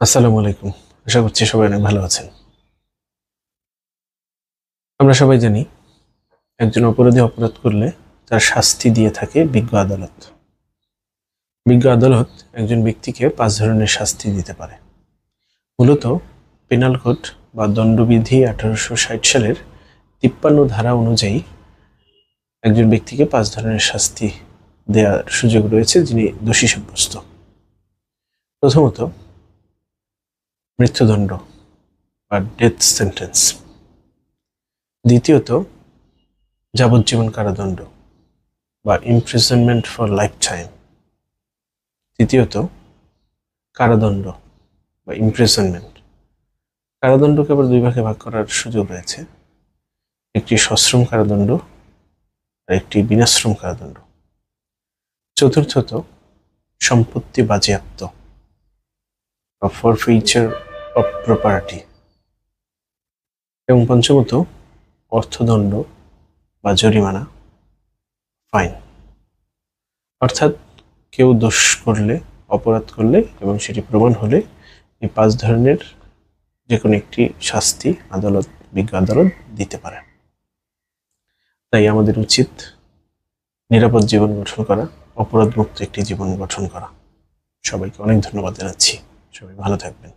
আসসালামু আলাইকুম। আশা করছি সবাই অনেক ভালো আছেন। আমরা সবাই জানি একজন অপরাধী অপরাধ করলে তার শাস্তি দিয়ে থাকে বিজ্ঞ আদালত। বিজ্ঞ আদালত একজন ব্যক্তিকে 5 ধরনের শাস্তি দিতে পারে। মূলত পেনাল কোড বা দণ্ডবিধি 1860 সালের 53 ধারা অনুযায়ী একজন ব্যক্তিকে 5 ধরনের শাস্তি দেওয়ার সুযোগ রয়েছে যিনি দোষী সাব্যস্ত। প্রথমত, মৃত্যুদণ্ড বা ডেথ সেন্টেন্স। দ্বিতীয়ত, যাবজ্জীবন কারাদণ্ড বা ইমপ্রিজনমেন্ট ফর লাইফ টাইম। তৃতীয়ত, কারাদণ্ড বা ইমপ্রিজনমেন্ট। কারাদণ্ডকে আবার দুই ভাগে ভাগ করার সুযোগ রয়েছে, একটি সশ্রম কারাদণ্ড আর একটি বিনাশ্রম কারাদণ্ড। চতুর্থত, সম্পত্তি বাজেয়াপ্ত বা ফরফিচার অফ প্রপার্টি। এবং পঞ্চমত, অর্থদণ্ড বা জরিমানা, ফাইন। অর্থাৎ কেউ দোষ করলে, অপরাধ করলে এবং সেটি প্রমাণ হলে এই 5 ধরনের যে কোনো একটি শাস্তি বিজ্ঞ আদালত দিতে পারে। তাই আমাদের উচিত নিরাপদ জীবন গঠন করা, অপরাধমুক্ত একটি জীবন গঠন করা। সবাইকে অনেক ধন্যবাদ জানাচ্ছি। সবাই ভালো থাকবেন।